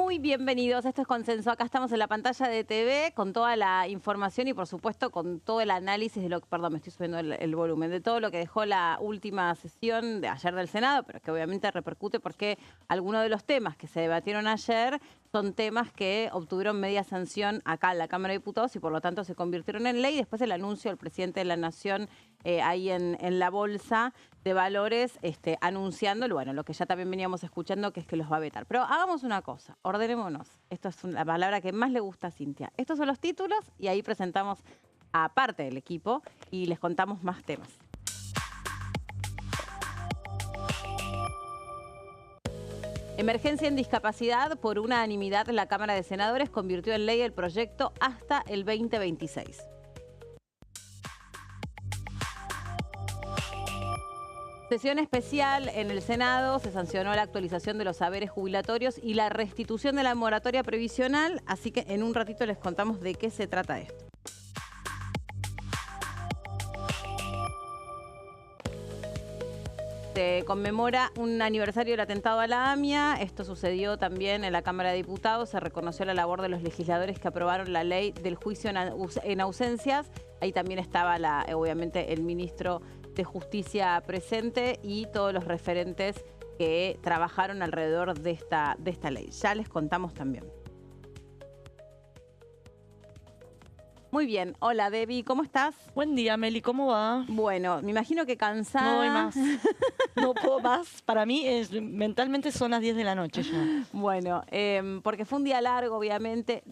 Muy bienvenidos, esto es Consenso. Acá estamos en la pantalla de TV con toda la información y por supuesto con todo el análisis de lo que, perdón, me estoy subiendo el volumen, de todo lo que dejó la última sesión de ayer del Senado, pero que obviamente repercute porque algunos de los temas que se debatieron ayer son temas que obtuvieron media sanción acá en la Cámara de Diputados y por lo tanto se convirtieron en ley. Después el anuncio del presidente de la Nación ahí en la Bolsa de Valores anunciando, bueno, lo que ya también veníamos escuchando, que es que los va a vetar. Pero hagamos una cosa, ordenémonos. Esto es la palabra que más le gusta a Cintia. Estos son los títulos y ahí presentamos a parte del equipo y les contamos más temas. Emergencia en discapacidad. Por unanimidad, la Cámara de Senadores convirtió en ley el proyecto hasta el 2026. Sesión especial en el Senado, se sancionó la actualización de los saberes jubilatorios y la restitución de la moratoria previsional, así que en un ratito les contamos de qué se trata esto. Se conmemora un aniversario del atentado a la AMIA. Esto sucedió también en la Cámara de Diputados. Se reconoció la labor de los legisladores que aprobaron la ley del juicio en ausencias. Ahí también estaba, obviamente, el ministro de Justicia presente y todos los referentes que trabajaron alrededor de esta ley. Ya les contamos también. Muy bien. Hola, Debbie, ¿cómo estás? Buen día, Meli, ¿cómo va? Bueno, me imagino que cansada. No doy más. No puedo más. Para mí, mentalmente son las 10 de la noche ya. Bueno, porque fue un día largo, obviamente.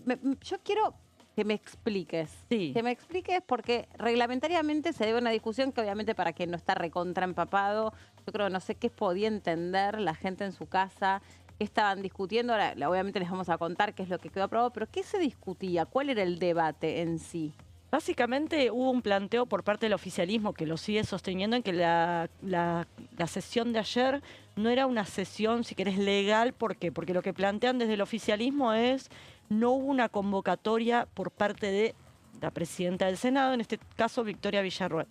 Yo quiero que me expliques. Sí. Que me expliques porque reglamentariamente se debe a una discusión que obviamente para quien no está recontra empapado, yo creo, no sé qué podía entender la gente en su casa, qué estaban discutiendo. Ahora, obviamente les vamos a contar qué es lo que quedó aprobado, pero ¿qué se discutía? ¿Cuál era el debate en sí? Básicamente hubo un planteo por parte del oficialismo que lo sigue sosteniendo en que la sesión de ayer no era una sesión, si querés, legal. ¿Por qué? Porque lo que plantean desde el oficialismo es no hubo una convocatoria por parte de la presidenta del Senado, en este caso Victoria Villarruel.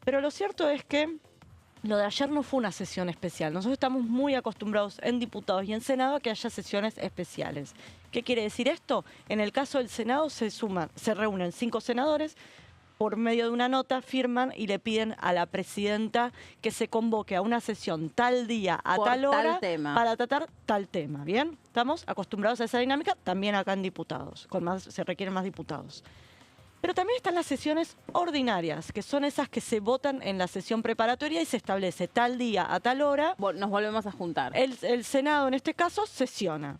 Pero lo cierto es que lo de ayer no fue una sesión especial. Nosotros estamos muy acostumbrados en diputados y en Senado a que haya sesiones especiales. ¿Qué quiere decir esto? En el caso del Senado se reúnen 5 senadores, por medio de una nota firman y le piden a la presidenta que se convoque a una sesión tal día, a tal hora, para tratar tal tema. ¿Bien? Estamos acostumbrados a esa dinámica, también acá en diputados, se requieren más diputados. Pero también están las sesiones ordinarias, que son esas que se votan en la sesión preparatoria y se establece tal día a tal hora. Nos volvemos a juntar. El Senado, en este caso, sesiona.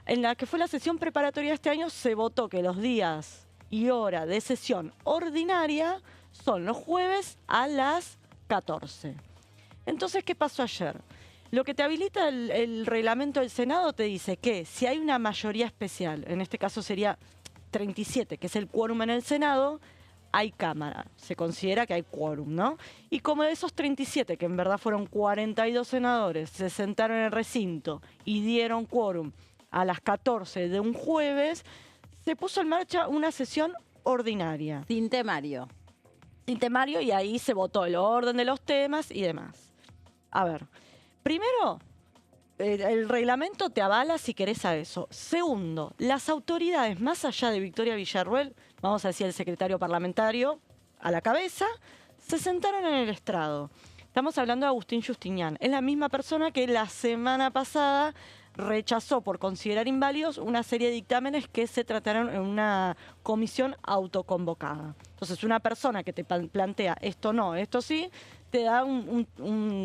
En la que fue la sesión preparatoria este año, se votó que los días y hora de sesión ordinaria son los jueves a las 14. Entonces, ¿qué pasó ayer? Lo que te habilita el reglamento del Senado te dice que si hay una mayoría especial, en este caso sería 37, que es el quórum en el Senado, hay Cámara. Se considera que hay quórum, ¿no? Y como de esos 37, que en verdad fueron 42 senadores, se sentaron en el recinto y dieron quórum a las 14 de un jueves, se puso en marcha una sesión ordinaria. Sin temario. Sin temario, y ahí se votó el orden de los temas y demás. A ver, primero, el reglamento te avala si querés a eso. Segundo, las autoridades, más allá de Victoria Villarruel, vamos a decir el secretario parlamentario a la cabeza, se sentaron en el estrado. Estamos hablando de Agustín Justinian. Es la misma persona que la semana pasada rechazó por considerar inválidos una serie de dictámenes que se trataron en una comisión autoconvocada. Entonces, una persona que te plantea esto no, esto sí, te da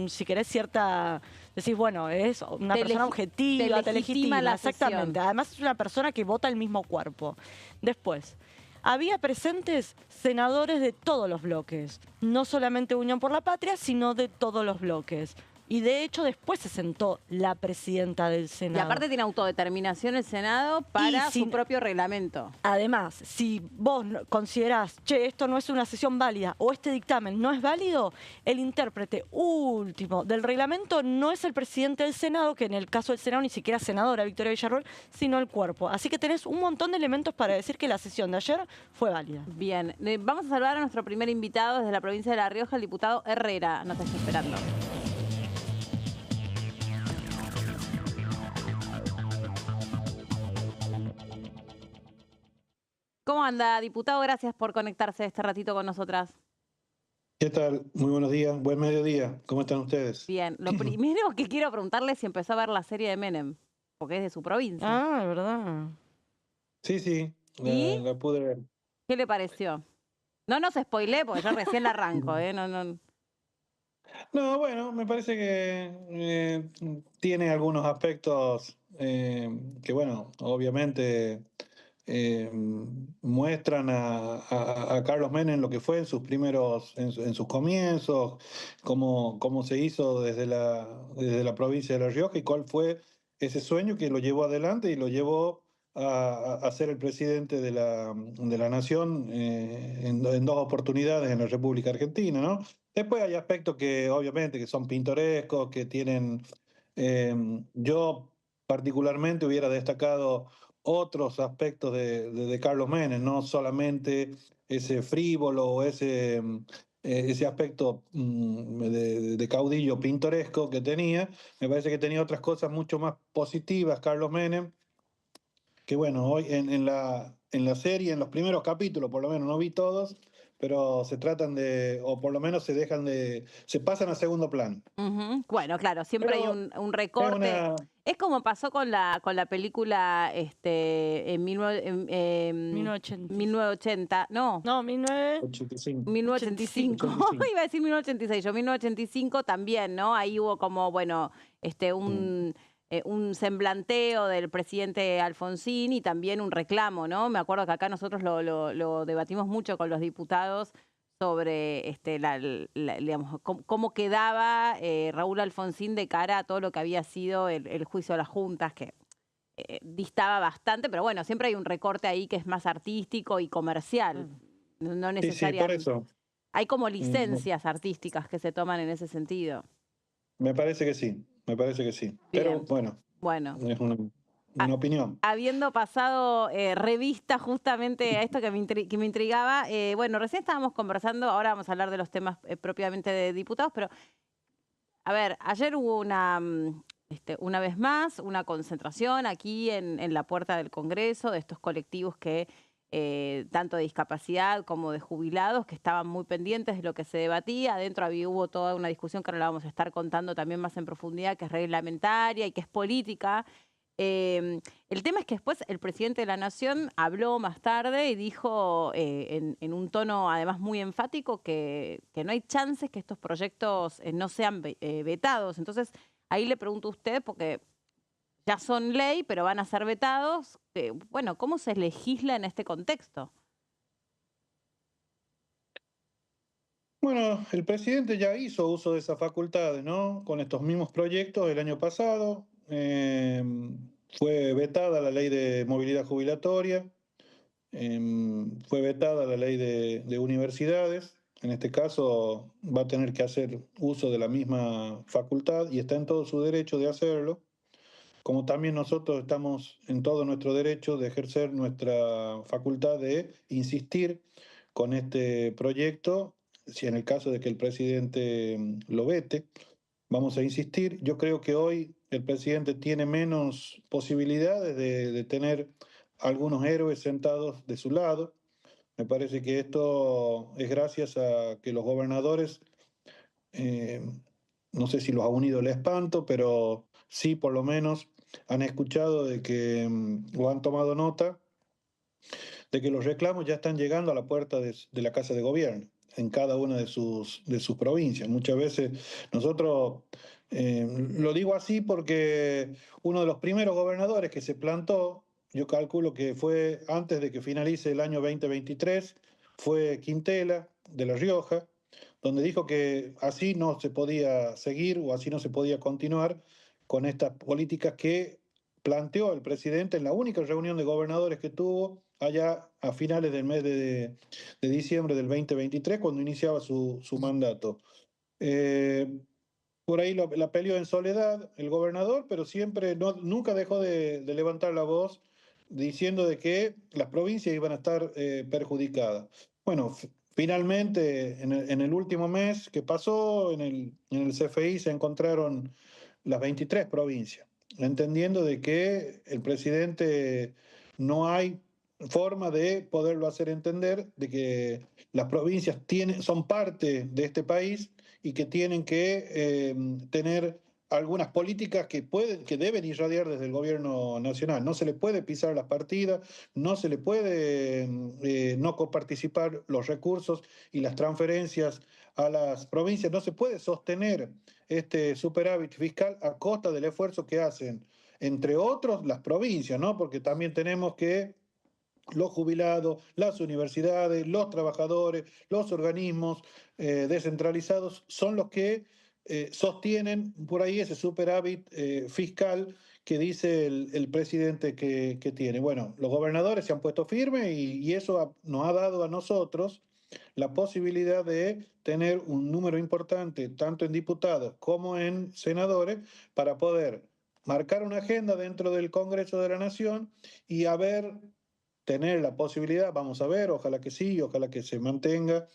si querés, cierta... Decís, bueno, es una persona objetiva, te legitima la exactamente. Además, es una persona que vota el mismo cuerpo. Después, había presentes senadores de todos los bloques. No solamente Unión por la Patria, sino de todos los bloques. Y de hecho después se sentó la presidenta del Senado. Y aparte tiene autodeterminación el Senado para su propio reglamento. Además, si vos considerás, che, esto no es una sesión válida o este dictamen no es válido, el intérprete último del reglamento no es el presidente del Senado, que en el caso del Senado ni siquiera es senadora Victoria Villarruel, sino el cuerpo. Así que tenés un montón de elementos para decir que la sesión de ayer fue válida. Bien, vamos a saludar a nuestro primer invitado desde la provincia de La Rioja, el diputado Herrera. Nos está esperando. ¿Cómo anda, diputado? Gracias por conectarse este ratito con nosotras. ¿Qué tal? Muy buenos días, buen mediodía. ¿Cómo están ustedes? Bien, lo primero que quiero preguntarle es si empezó a ver la serie de Menem, porque es de su provincia. Ah, ¿verdad? Sí, ¿Y la pude ver. qué le pareció? No nos spoilé, porque yo recién la arranco, ¿eh? No. No, bueno, me parece que tiene algunos aspectos que, bueno, obviamente eh, muestran a Carlos Menem lo que fue en sus primeros, en sus comienzos, cómo se hizo desde la provincia de La Rioja y cuál fue ese sueño que lo llevó adelante y lo llevó a ser el presidente de la nación en dos oportunidades en la República Argentina, ¿no? Después hay aspectos que obviamente que son pintorescos, que tienen... yo particularmente hubiera destacado otros aspectos de Carlos Menem, no solamente ese frívolo o ese aspecto de caudillo pintoresco que tenía. Me parece que tenía otras cosas mucho más positivas Carlos Menem, que bueno, hoy en la serie, en los primeros capítulos, por lo menos no vi todos, pero se tratan o por lo menos se pasan a segundo plano. Ujú. Bueno, claro, siempre hay Pero un es recorte. una... Es como pasó con la película en 1985. 1980, no, No, 85. 1985. 85. Iba a decir 1986, yo 1985 también, ¿no? Ahí hubo como, bueno, Mm. un semblanteo del presidente Alfonsín y también un reclamo, ¿no? Me acuerdo que acá nosotros lo debatimos mucho con los diputados sobre digamos, cómo quedaba Raúl Alfonsín de cara a todo lo que había sido el juicio de las juntas, que distaba bastante, pero bueno, siempre hay un recorte ahí que es más artístico y comercial, no Sí, por necesariamente. eso. Hay como Mm, licencias artísticas que se toman en ese sentido. Me parece que sí, me parece que sí. Pero Bien, bueno, bueno. es una, ha- una opinión. Habiendo pasado revista justamente a esto que me intrigaba, bueno, recién estábamos conversando, ahora vamos a hablar de los temas propiamente de diputados, pero a ver, ayer hubo una vez más, una concentración aquí en la puerta del Congreso de estos colectivos que, tanto de discapacidad como de jubilados, que estaban muy pendientes de lo que se debatía. Adentro hubo toda una discusión que ahora la vamos a estar contando también más en profundidad, que es reglamentaria y que es política. El tema es que después el presidente de la Nación habló más tarde y dijo en un tono además muy enfático que no hay chances que estos proyectos no sean vetados. Entonces, ahí le pregunto a usted, porque ya son ley, pero van a ser vetados, bueno, ¿cómo se legisla en este contexto? Bueno, el presidente ya hizo uso de esas facultades, ¿no? Con estos mismos proyectos el año pasado. Fue vetada la ley de movilidad jubilatoria, fue vetada la ley de universidades. En este caso va a tener que hacer uso de la misma facultad y está en todo su derecho de hacerlo, como también nosotros estamos en todo nuestro derecho de ejercer nuestra facultad de insistir con este proyecto, si en el caso de que el presidente lo vete, vamos a insistir. Yo creo que hoy el presidente tiene menos posibilidades de tener algunos héroes sentados de su lado. Me parece que esto es gracias a que los gobernadores eh, no sé si los ha unido el espanto, pero sí por lo menos han escuchado de que, o han tomado nota de que los reclamos ya están llegando a la puerta de la Casa de Gobierno en cada una de sus provincias. Muchas veces nosotros, lo digo así porque uno de los primeros gobernadores que se plantó, yo calculo que fue antes de que finalice el año 2023, fue Quintela de La Rioja, donde dijo que así no se podía seguir o así no se podía continuar con estas políticas que planteó el presidente en la única reunión de gobernadores que tuvo allá a finales del mes de diciembre del 2023, cuando iniciaba su mandato. Eh, por ahí la peleó en soledad el gobernador, pero siempre, nunca dejó de levantar la voz diciendo de que las provincias iban a estar perjudicadas. Bueno, finalmente, en el último mes que pasó, en el CFI se encontraron las 23 provincias, entendiendo de que el presidente no hay forma de poderlo hacer entender de que las provincias son parte de este país y que tienen que tener algunas políticas que deben irradiar desde el gobierno nacional. No se le puede pisar las partidas, no se le puede no coparticipar los recursos y las transferencias a las provincias, no se puede sostener este superávit fiscal a costa del esfuerzo que hacen, entre otros, las provincias, ¿no? Porque también tenemos que los jubilados, las universidades, los trabajadores, los organismos descentralizados son los que sostienen por ahí ese superávit fiscal que dice el presidente que tiene. Bueno, los gobernadores se han puesto firmes y eso nos ha dado a nosotros la posibilidad de tener un número importante, tanto en diputados como en senadores, para poder marcar una agenda dentro del Congreso de la Nación y tener la posibilidad, vamos a ver, ojalá que sí, ojalá que se mantenga.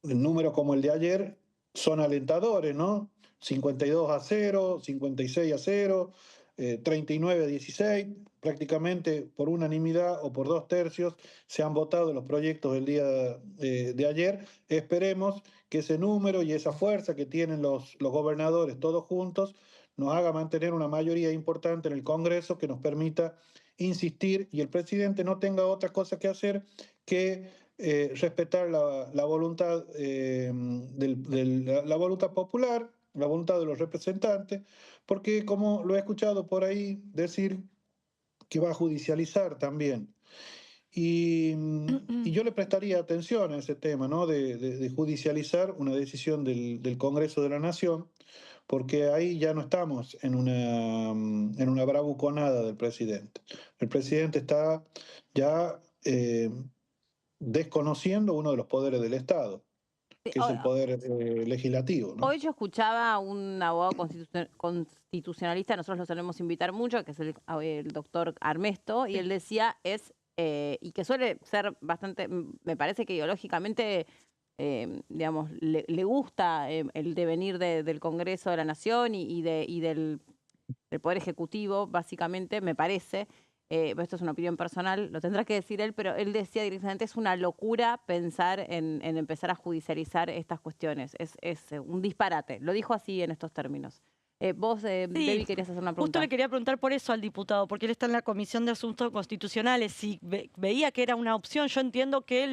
Números como el de ayer son alentadores, ¿no? 52-0, 56-0, 39-16, prácticamente por unanimidad o por 2/3 se han votado los proyectos del día de ayer. Esperemos que ese número y esa fuerza que tienen los gobernadores todos juntos nos haga mantener una mayoría importante en el Congreso que nos permita insistir y el presidente no tenga otra cosa que hacer que respetar la voluntad, la voluntad popular, la voluntad de los representantes, porque como lo he escuchado por ahí decir que va a judicializar también. Y yo le prestaría atención a ese tema, ¿no? De judicializar una decisión del Congreso de la Nación, porque ahí ya no estamos en una bravuconada del presidente. El presidente está ya desconociendo uno de los poderes del Estado, Sí, que es el poder legislativo, ¿no? hoy yo escuchaba a un abogado constitucionalista, nosotros lo solemos invitar mucho, que es el doctor Armesto, y él decía, y que suele ser bastante, me parece que ideológicamente, digamos, le gusta el devenir del Congreso de la Nación y del Poder Ejecutivo, básicamente, me parece. Esto es una opinión personal, lo tendrá que decir él, pero él decía directamente, es una locura pensar en empezar a judicializar estas cuestiones. Es un disparate. Lo dijo así en estos términos. Vos, Sí, Debbie, querías hacer una justo pregunta. le quería preguntar por eso al diputado, porque él está en la Comisión de Asuntos Constitucionales. Si veía que era una opción, yo entiendo que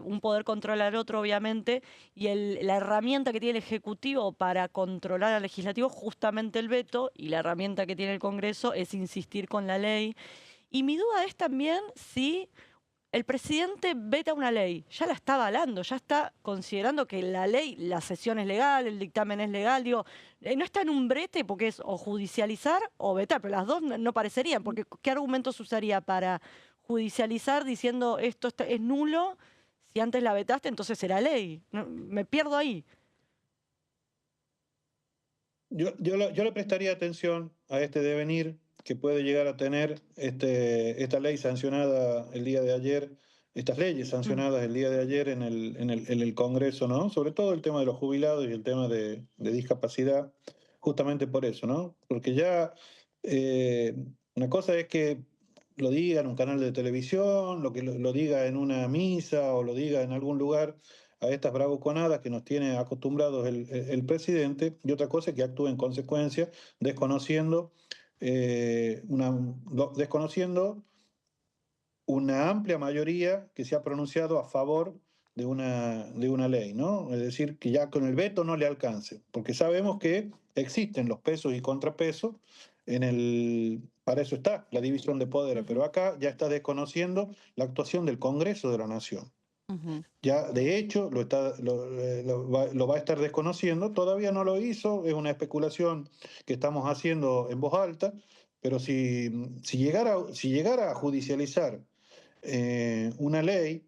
un poder controla al otro, obviamente, y la herramienta que tiene el Ejecutivo para controlar al Legislativo, justamente el veto, y la herramienta que tiene el Congreso es insistir con la ley. Y mi duda es también si el presidente veta una ley, ya la está avalando, ya está considerando que la ley, la sesión es legal, el dictamen es legal, digo, no está en un brete porque es o judicializar o vetar, pero las dos no parecerían, porque ¿qué argumentos usaría para judicializar diciendo esto es nulo? Si antes la vetaste, entonces será ley. Me pierdo ahí. Yo le prestaría atención a este devenir que puede llegar a tener esta ley sancionada el día de ayer, estas leyes Mm. sancionadas el día de ayer en el Congreso, ¿no? Sobre todo el tema de los jubilados y el tema de discapacidad, justamente por eso, ¿no? Porque ya eh, una cosa es que lo diga en un canal de televisión, lo que lo diga en una misa o lo diga en algún lugar a estas bravuconadas que nos tiene acostumbrados el presidente, y otra cosa es que actúe en consecuencia, desconociendo, desconociendo una amplia mayoría que se ha pronunciado a favor de una ley, ¿no? Es decir, que ya con el veto no le alcance, porque sabemos que existen los pesos y contrapesos, para eso está la división de poderes, pero acá ya está desconociendo la actuación del Congreso de la Nación. Ujú. Ya, de hecho, lo va a estar desconociendo, todavía no lo hizo, es una especulación que estamos haciendo en voz alta, pero si llegara a judicializar una ley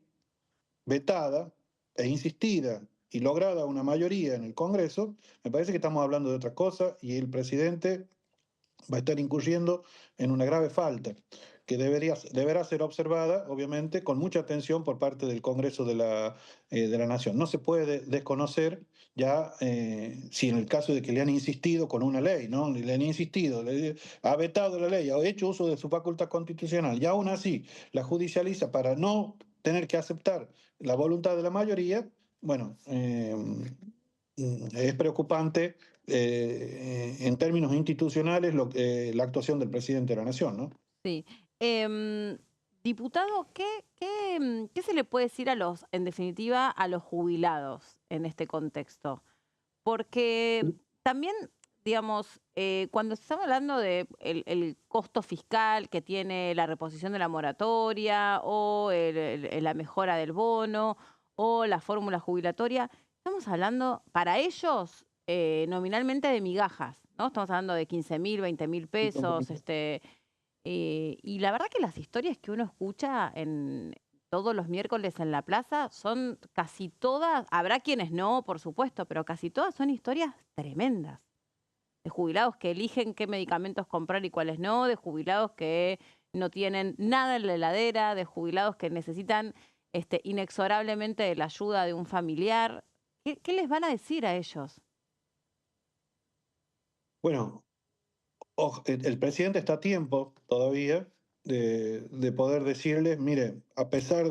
vetada e insistida y lograda una mayoría en el Congreso, me parece que estamos hablando de otra cosa y el presidente va a estar incurriendo en una grave falta. que deberá ser observada, obviamente, con mucha atención por parte del Congreso de la Nación. No se puede desconocer ya si en el caso de que le han insistido con una ley, ¿no? Le han insistido, ha vetado la ley, ha hecho uso de su facultad constitucional y aún así la judicializa para no tener que aceptar la voluntad de la mayoría. Bueno, es preocupante en términos institucionales la actuación del presidente de la Nación, ¿no? Sí. Em, Diputado, ¿qué se le puede decir en definitiva, a los jubilados en este contexto? Porque también, digamos, cuando estamos hablando de el costo fiscal que tiene la reposición de la moratoria o la mejora del bono o la fórmula jubilatoria, estamos hablando para ellos nominalmente de migajas, ¿no? Estamos hablando de 15.000, 20.000 pesos, y la verdad que las historias que uno escucha todos los miércoles en la plaza son casi todas, habrá quienes no, por supuesto, pero casi todas son historias tremendas. De jubilados que eligen qué medicamentos comprar y cuáles no, de jubilados que no tienen nada en la heladera, de jubilados que necesitan inexorablemente de la ayuda de un familiar. ¿Qué les van a decir a ellos? Bueno, el presidente está a tiempo todavía de poder decirles, mire, a pesar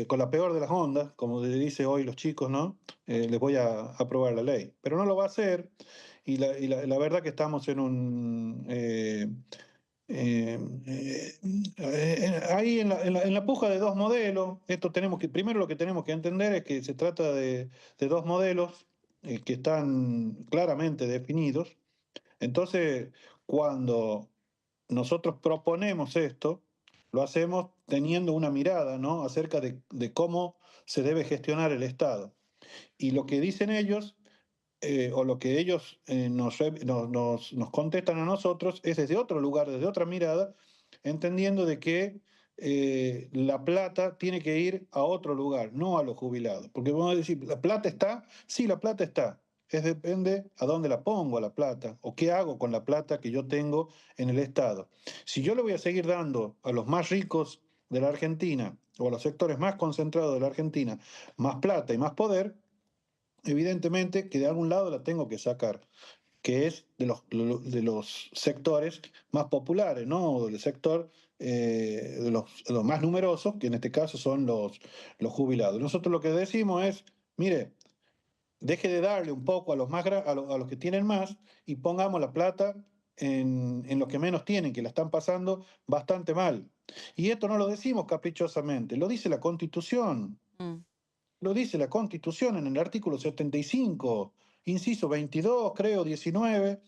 con la peor de las ondas, como le dice hoy los chicos, ¿no? Les voy a aprobar la ley. Pero no lo va a hacer y la verdad que estamos en un... ahí en la puja de dos modelos, primero lo que tenemos que entender es que se trata de dos modelos que están claramente definidos. Entonces, cuando nosotros proponemos esto, lo hacemos teniendo una mirada, ¿no? Acerca de cómo se debe gestionar el Estado. Y lo que dicen ellos, o lo que ellos nos contestan a nosotros, es desde otro lugar, desde otra mirada, entendiendo de que la plata tiene que ir a otro lugar, no a los jubilados. Porque vamos a decir, ¿la plata está? Sí, la plata está. Depende a dónde la pongo a la plata o qué hago con la plata que yo tengo en el Estado. Si yo le voy a seguir dando a los más ricos de la Argentina o a los sectores más concentrados de la Argentina más plata y más poder, evidentemente que de algún lado la tengo que sacar, que es de los sectores más populares, ¿no? Del sector de los más numerosos, que en este caso son los jubilados. Nosotros lo que decimos es, mire, deje de darle un poco a los que tienen más y pongamos la plata en los que menos tienen, que la están pasando bastante mal. Y esto no lo decimos caprichosamente, lo dice la Constitución. Mm. Lo dice la Constitución en el artículo 75, inciso 22, creo, 19,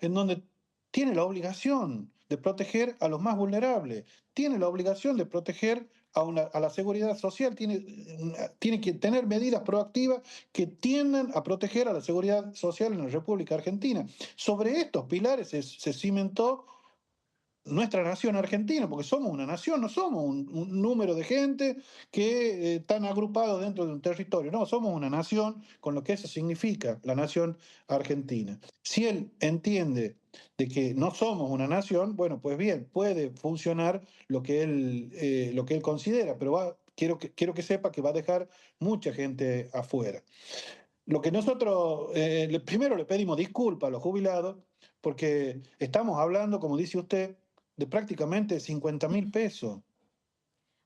en donde tiene la obligación de proteger a los más vulnerables, tiene la obligación de proteger a la seguridad social, tiene que tener medidas proactivas que tiendan a proteger a la seguridad social en la República Argentina. Sobre estos pilares se cimentó nuestra nación argentina, porque somos una nación, no somos un número de gente que están agrupados dentro de un territorio, no, somos una nación con lo que eso significa, la nación argentina. Si él entiende de que no somos una nación, bueno, pues bien, puede funcionar lo que él considera, pero quiero que sepa que va a dejar mucha gente afuera. Lo que nosotros, primero le pedimos disculpas a los jubilados, porque estamos hablando, como dice usted, de prácticamente 50.000 pesos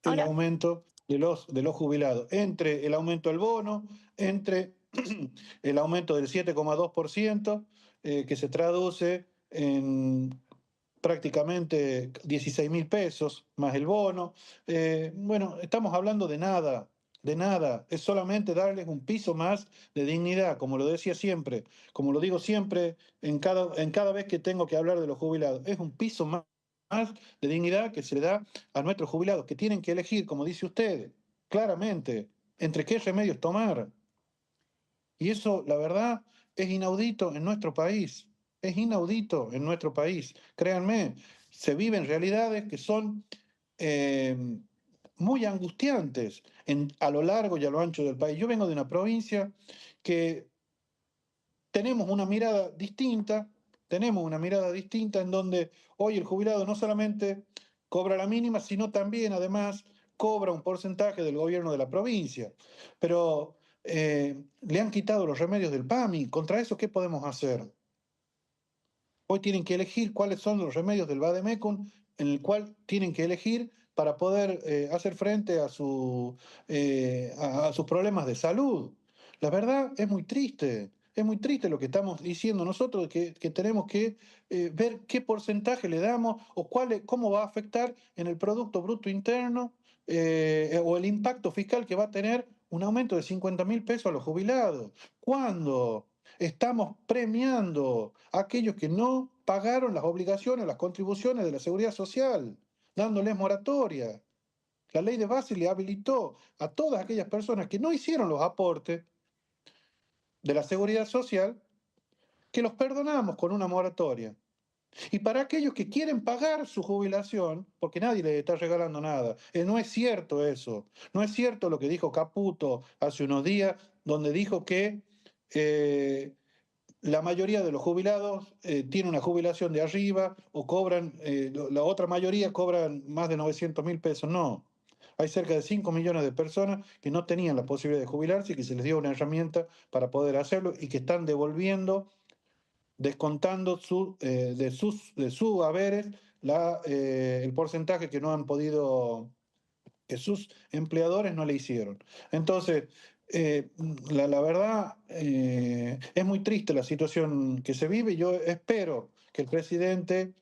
el Ahora, aumento de los jubilados, entre el aumento del bono, entre el aumento del 7,2%, que se traduce en prácticamente 16.000 pesos, más el bono. Bueno, estamos hablando de nada, es solamente darles un piso más de dignidad, como lo decía siempre, como lo digo siempre en cada vez que tengo que hablar de los jubilados, es un piso más de dignidad que se le da a nuestros jubilados, que tienen que elegir, como dice usted, claramente, entre qué remedios tomar. Y eso, la verdad, es inaudito en nuestro país. Es inaudito en nuestro país. Créanme, se viven realidades que son eh, muy angustiantes a lo largo y a lo ancho del país. Yo vengo de una provincia que tenemos una mirada distinta en donde hoy el jubilado no solamente cobra la mínima, sino también, además, cobra un porcentaje del gobierno de la provincia. Pero le han quitado los remedios del PAMI. ¿Contra eso qué podemos hacer? Hoy tienen que elegir cuáles son los remedios del Vademecum, en el cual tienen que elegir para poder hacer frente a sus problemas de salud. La verdad es muy triste lo que estamos diciendo nosotros, que tenemos que ver qué porcentaje le damos o cómo va a afectar en el Producto Bruto Interno o el impacto fiscal que va a tener un aumento de 50.000 pesos a los jubilados. ¿Cuándo? Estamos premiando a aquellos que no pagaron las obligaciones, las contribuciones de la seguridad social, dándoles moratoria. La ley de base le habilitó a todas aquellas personas que no hicieron los aportes de la seguridad social, que los perdonamos con una moratoria. Y para aquellos que quieren pagar su jubilación, porque nadie les está regalando nada, no es cierto eso, no es cierto lo que dijo Caputo hace unos días, donde dijo que la mayoría de los jubilados tiene una jubilación de arriba o cobran, la otra mayoría cobran más de 900.000 pesos. No, hay cerca de 5 millones de personas que no tenían la posibilidad de jubilarse y que se les dio una herramienta para poder hacerlo y que están devolviendo, descontando de sus haberes el porcentaje que no han podido, que sus empleadores no le hicieron. Entonces, la verdad, es muy triste la situación que se vive. Yo espero que el presidente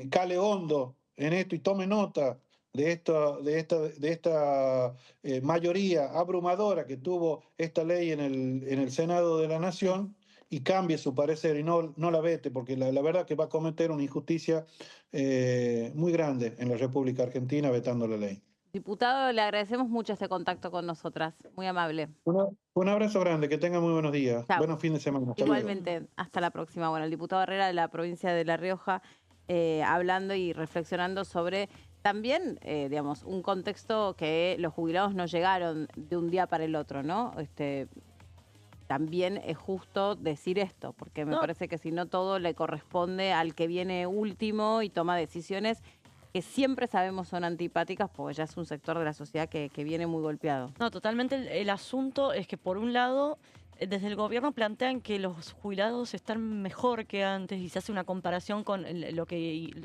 cale hondo en esto y tome nota de esta mayoría abrumadora que tuvo esta ley en el Senado de la Nación y cambie su parecer y no la vete, porque la verdad que va a cometer una injusticia muy grande en la República Argentina vetando la ley. Diputado, le agradecemos mucho este contacto con nosotras. Muy amable. Un abrazo grande, que tengan muy buenos días. Chau. Buenos fines de semana. Hasta luego. Igualmente, hasta la próxima. Bueno, el diputado Herrera de la provincia de La Rioja hablando y reflexionando sobre también, digamos, un contexto que los jubilados no llegaron de un día para el otro, ¿no? También es justo decir esto, porque me parece que si no todo le corresponde al que viene último y toma decisiones que siempre sabemos son antipáticas, porque ya es un sector de la sociedad que viene muy golpeado. No, totalmente. El asunto es que, por un lado, desde el gobierno plantean que los jubilados están mejor que antes y se hace una comparación con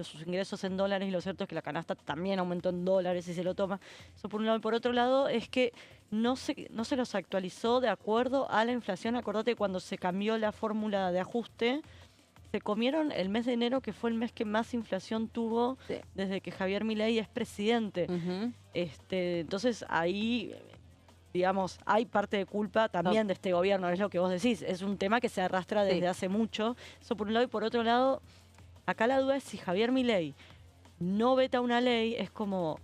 sus ingresos en dólares, y lo cierto es que la canasta también aumentó en dólares y se lo toma. Eso por un lado. Y por otro lado es que no se los actualizó de acuerdo a la inflación. Acordate, cuando se cambió la fórmula de ajuste, se comieron el mes de enero, que fue el mes que más inflación tuvo desde que Javier Milei es presidente. Entonces ahí, digamos, hay parte de culpa también de este gobierno, es lo que vos decís. Es un tema que se arrastra desde hace mucho. Eso por un lado. Y por otro lado, acá la duda es si Javier Milei no veta una ley, es como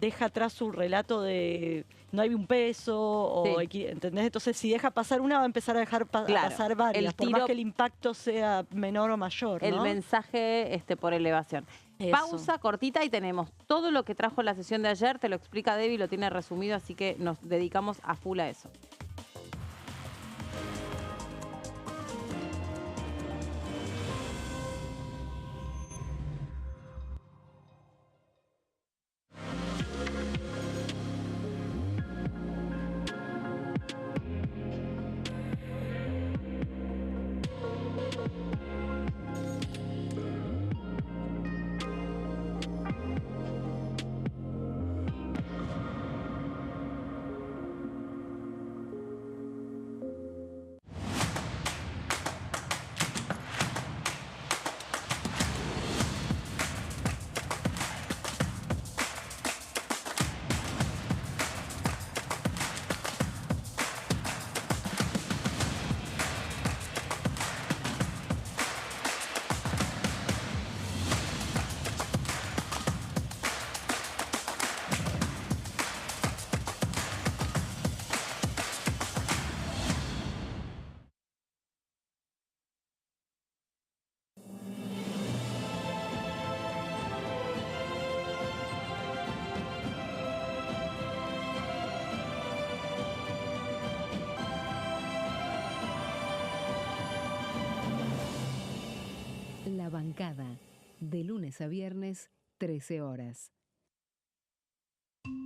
deja atrás su relato de no hay un peso, ¿entendés? Entonces, si deja pasar una, va a empezar a dejar pasar varias, por más que el impacto sea menor o mayor, ¿no? El mensaje por elevación. Eso. Pausa cortita y tenemos todo lo que trajo la sesión de ayer, te lo explica Debbie, lo tiene resumido, así que nos dedicamos a full a eso. La Bancada, de lunes a viernes, 13 horas.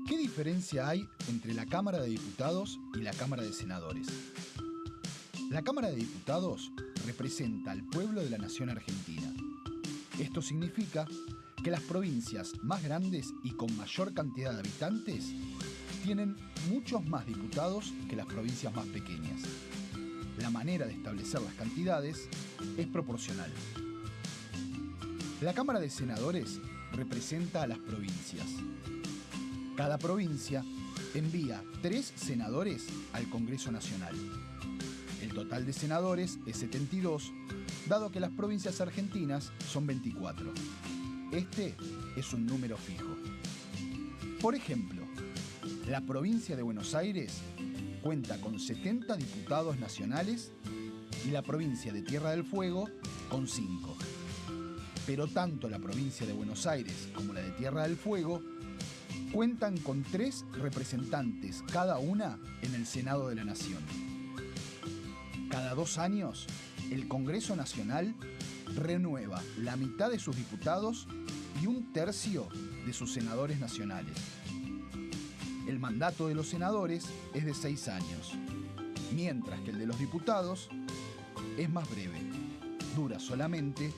¿Qué diferencia hay entre la Cámara de Diputados y la Cámara de Senadores? La Cámara de Diputados representa al pueblo de la nación argentina. Esto significa que las provincias más grandes y con mayor cantidad de habitantes tienen muchos más diputados que las provincias más pequeñas. La manera de establecer las cantidades es proporcional. La Cámara de Senadores representa a las provincias. Cada provincia envía 3 senadores al Congreso Nacional. El total de senadores es 72, dado que las provincias argentinas son 24. Este es un número fijo. Por ejemplo, la provincia de Buenos Aires cuenta con 70 diputados nacionales y la provincia de Tierra del Fuego con 5. Pero tanto la provincia de Buenos Aires como la de Tierra del Fuego cuentan con 3 representantes cada una en el Senado de la Nación. Cada 2 años, el Congreso Nacional renueva la mitad de sus diputados y 1/3 de sus senadores nacionales. El mandato de los senadores es de 6 años, mientras que el de los diputados es más breve, dura solamente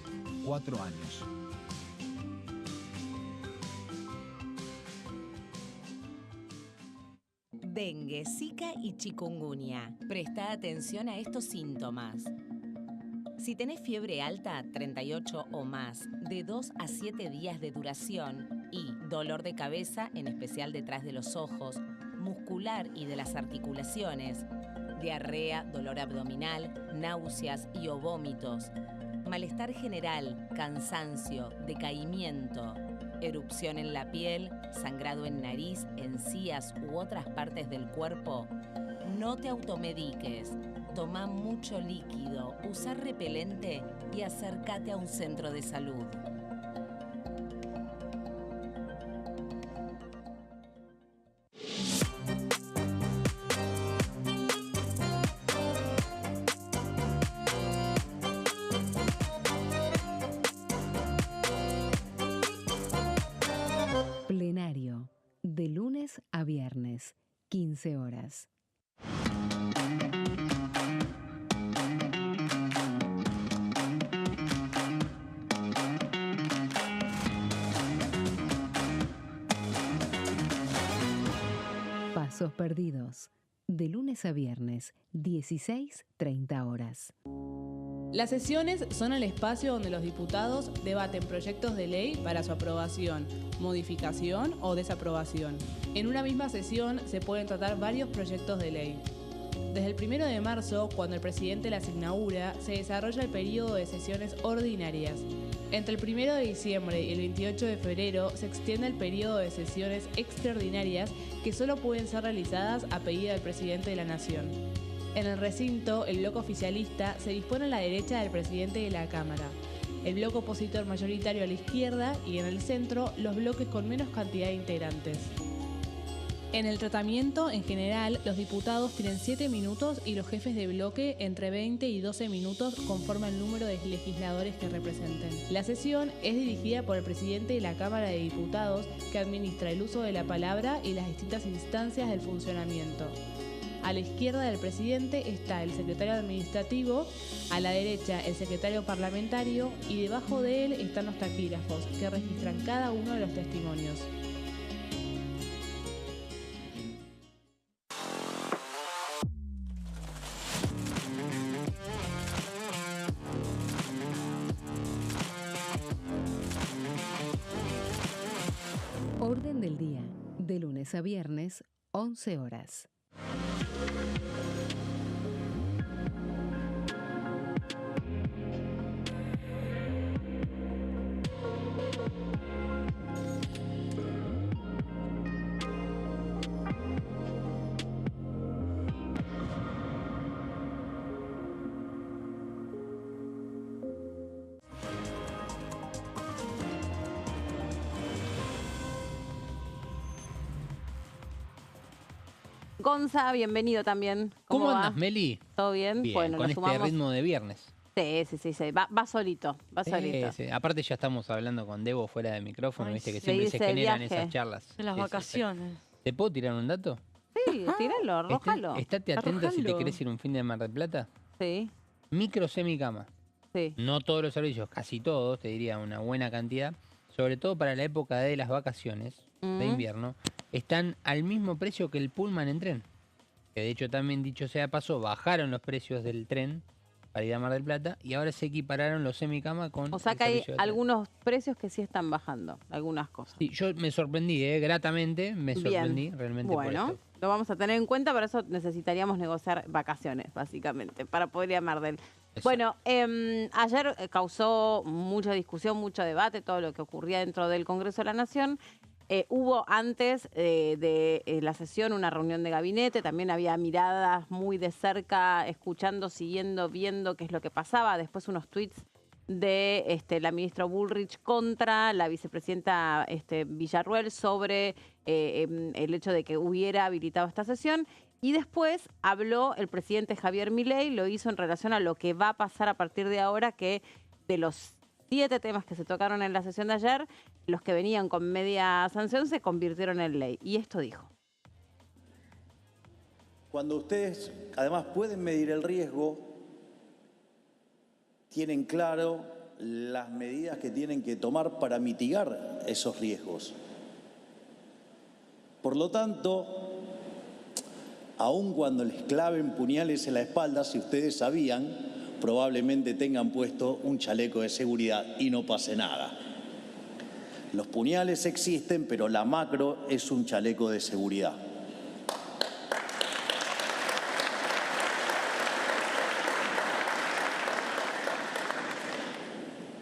4 años. Dengue, Zika y chikungunya. Presta atención a estos síntomas. Si tenés fiebre alta, 38 o más, de 2 a 7 días de duración y dolor de cabeza, en especial detrás de los ojos, muscular y de las articulaciones, diarrea, dolor abdominal, náuseas y o vómitos, malestar general, cansancio, decaimiento, erupción en la piel, sangrado en nariz, encías u otras partes del cuerpo, no te automediques. Toma mucho líquido, usa repelente y acércate a un centro de salud. Plenario, de lunes a viernes, 15 horas. Pasos perdidos, de lunes a viernes, 16:30 horas. Las sesiones son el espacio donde los diputados debaten proyectos de ley para su aprobación, modificación o desaprobación. En una misma sesión se pueden tratar varios proyectos de ley. Desde el 1 de marzo, cuando el presidente las inaugura, se desarrolla el periodo de sesiones ordinarias. Entre el 1 de diciembre y el 28 de febrero se extiende el periodo de sesiones extraordinarias que solo pueden ser realizadas a pedido del presidente de la Nación. En el recinto, el bloque oficialista se dispone a la derecha del presidente de la Cámara, el bloque opositor mayoritario a la izquierda y en el centro los bloques con menos cantidad de integrantes. En el tratamiento, en general, los diputados tienen 7 minutos y los jefes de bloque entre 20 y 12 minutos conforme al número de legisladores que representen. La sesión es dirigida por el presidente de la Cámara de Diputados, que administra el uso de la palabra y las distintas instancias del funcionamiento. A la izquierda del presidente está el secretario administrativo, a la derecha el secretario parlamentario y debajo de él están los taquígrafos, que registran cada uno de los testimonios. Orden del día, de lunes a viernes, 11 horas. Gonza, bienvenido también. ¿Cómo va? andas, Meli? ¿Todo bien? Bien, Bueno, con nos este sumamos ritmo de viernes. Sí. Va solito, Sí. Aparte ya estamos hablando con Debo fuera de micrófono, Ay, viste que sí. siempre se Irse de generan viaje. esas charlas. En las Sí, vacaciones. ¿Te puedo tirar un dato? Sí, tíralo, arrójalo. Estate atento si te Arrójalo. querés ir un fin de Mar del Plata. Sí, Micro, semicama. sí. No todos los servicios, casi todos, te diría una buena cantidad, sobre todo para la época de las vacaciones de invierno, están al mismo precio que el Pullman en tren. Que de hecho también, dicho sea de paso, bajaron los precios del tren para ir a Mar del Plata y ahora se equipararon los semicama con O sea el que hay servicio de tren. algunos precios que sí están bajando, algunas cosas. Sí, yo me sorprendí, gratamente me sorprendí Bien. realmente por Bueno, esto. lo vamos a tener en cuenta, para eso necesitaríamos negociar vacaciones, básicamente, para poder ir a Mar del. Exacto. Bueno, ayer causó mucha discusión, mucho debate, todo lo que ocurría dentro del Congreso de la Nación. Hubo antes de la sesión una reunión de gabinete, también había miradas muy de cerca, escuchando, siguiendo, viendo qué es lo que pasaba. Después unos tweets de la ministra Bullrich contra la vicepresidenta Villarruel sobre el hecho de que hubiera habilitado esta sesión. Y después habló el presidente Javier Milei, lo hizo en relación a lo que va a pasar a partir de ahora, que de los 7 temas que se tocaron en la sesión de ayer, los que venían con media sanción se convirtieron en ley. Y esto dijo. Cuando ustedes además pueden medir el riesgo, tienen claro las medidas que tienen que tomar para mitigar esos riesgos. Por lo tanto, aun cuando les claven puñales en la espalda, si ustedes sabían, probablemente tengan puesto un chaleco de seguridad y no pase nada. Los puñales existen, pero la macro es un chaleco de seguridad.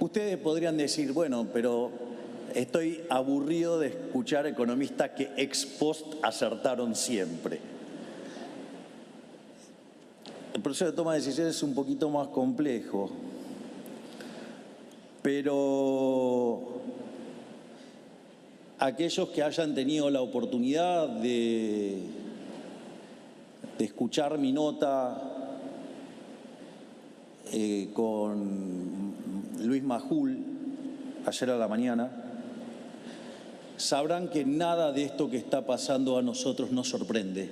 Ustedes podrían decir, bueno, pero estoy aburrido de escuchar economistas que ex post acertaron siempre. El proceso de toma de decisiones es un poquito más complejo, pero aquellos que hayan tenido la oportunidad de escuchar mi nota con Luis Majul ayer a la mañana, sabrán que nada de esto que está pasando a nosotros nos sorprende.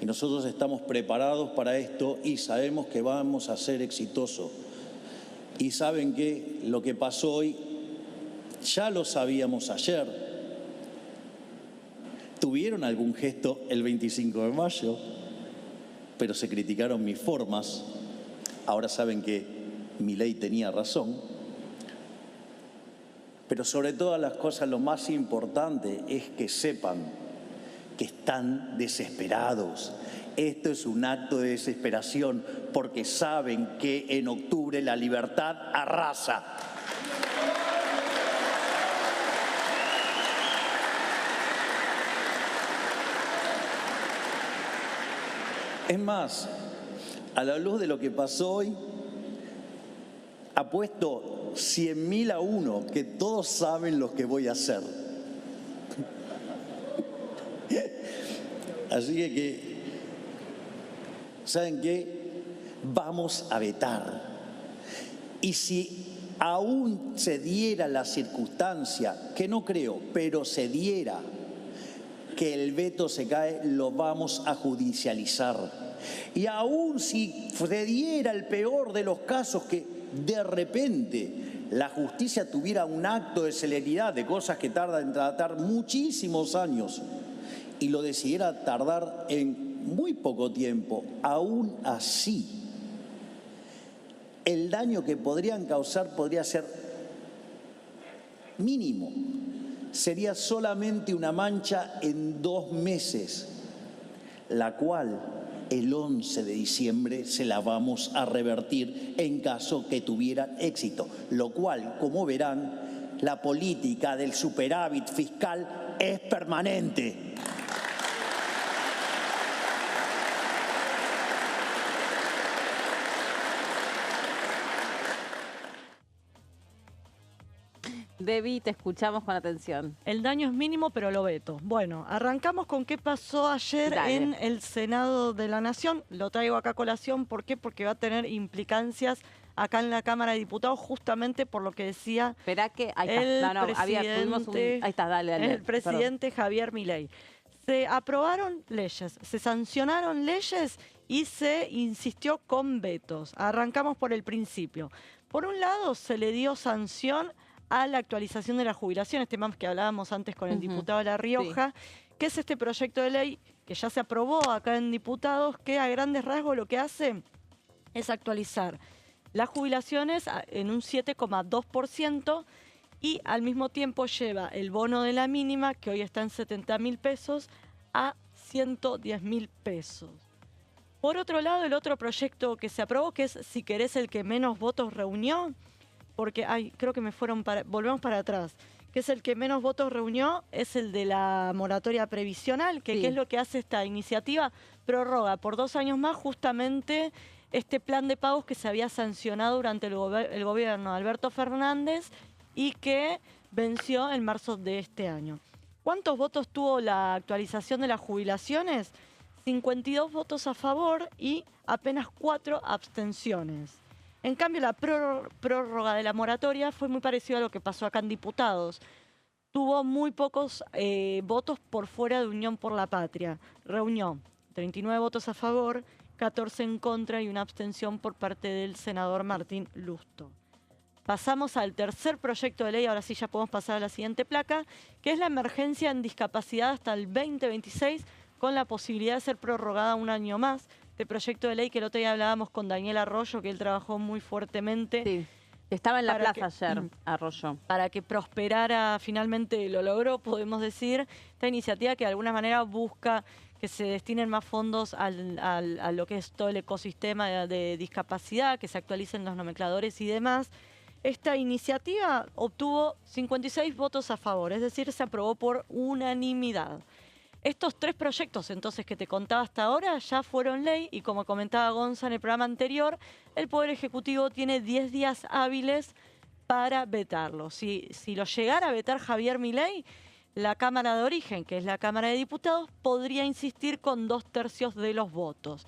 Y nosotros estamos preparados para esto y sabemos que vamos a ser exitosos. Y saben que lo que pasó hoy ya lo sabíamos ayer. Tuvieron algún gesto el 25 de mayo, pero se criticaron mis formas. Ahora saben que Milei tenía razón. Pero sobre todas las cosas, lo más importante es que sepan que están desesperados. Esto es un acto de desesperación porque saben que en octubre la libertad arrasa. Es más, a la luz de lo que pasó hoy, apuesto 100.000 a 1 que todos saben lo que voy a hacer. Así que, ¿saben qué? Vamos a vetar. Y si aún se diera la circunstancia, que no creo, pero se diera que el veto se cae, lo vamos a judicializar. Y aún si se diera el peor de los casos, que de repente la justicia tuviera un acto de celeridad de cosas que tardan en tratar muchísimos años, y lo decidiera tardar en muy poco tiempo, aún así, el daño que podrían causar podría ser mínimo. Sería solamente una mancha en 2 meses, la cual el 11 de diciembre se la vamos a revertir en caso que tuvieran éxito. Lo cual, como verán, la política del superávit fiscal es permanente. Debbie, te escuchamos con atención. El daño es mínimo, pero lo veto. Bueno, arrancamos con qué pasó ayer Dale. en el Senado de la Nación. Lo traigo acá a colación. ¿Por qué? Porque va a tener implicancias acá en la Cámara de Diputados, justamente por lo que decía Esperá que ahí está. Ahí está, dale. el presidente Javier Milei. Se aprobaron leyes, se sancionaron leyes y se insistió con vetos. Arrancamos por el principio. Por un lado, se le dio sanción a la actualización de la jubilación, tema que hablábamos antes con el diputado de La Rioja, que es este proyecto de ley que ya se aprobó acá en Diputados, que a grandes rasgos lo que hace es actualizar las jubilaciones en un 7,2% y al mismo tiempo lleva el bono de la mínima, que hoy está en 70.000 pesos, a 110.000 pesos. Por otro lado, el otro proyecto que se aprobó, que es, si querés, el que menos votos reunió, porque creo que volvemos para atrás, que es el que menos votos reunió, es el de la moratoria previsional, que ¿qué es lo que hace esta iniciativa? Prorroga por 2 años más justamente este plan de pagos que se había sancionado durante el gobierno de Alberto Fernández y que venció en marzo de este año. ¿Cuántos votos tuvo la actualización de las jubilaciones? 52 votos a favor y apenas 4 abstenciones. En cambio, la prórroga de la moratoria fue muy parecido a lo que pasó acá en Diputados. Tuvo muy pocos votos por fuera de Unión por la Patria. Reunió 39 votos a favor, 14 en contra y una abstención por parte del senador Martín Lusto. Pasamos al tercer proyecto de ley, ahora sí ya podemos pasar a la siguiente placa, que es la emergencia en discapacidad hasta el 2026, con la posibilidad de ser prorrogada 1 año más. Este proyecto de ley que el otro día hablábamos con Daniel Arroyo, que él trabajó muy fuertemente. Sí, estaba en la plaza ayer, Arroyo. Para que prosperara, finalmente lo logró, podemos decir. Esta iniciativa que de alguna manera busca que se destinen más fondos a lo que es todo el ecosistema de discapacidad, que se actualicen los nomencladores y demás. Esta iniciativa obtuvo 56 votos a favor, es decir, se aprobó por unanimidad. Estos 3 proyectos, entonces, que te contaba hasta ahora, ya fueron ley y, como comentaba Gonza en el programa anterior, el Poder Ejecutivo tiene 10 días hábiles para vetarlos. Si lo llegara a vetar Javier Milei, la Cámara de Origen, que es la Cámara de Diputados, podría insistir con 2/3 de los votos.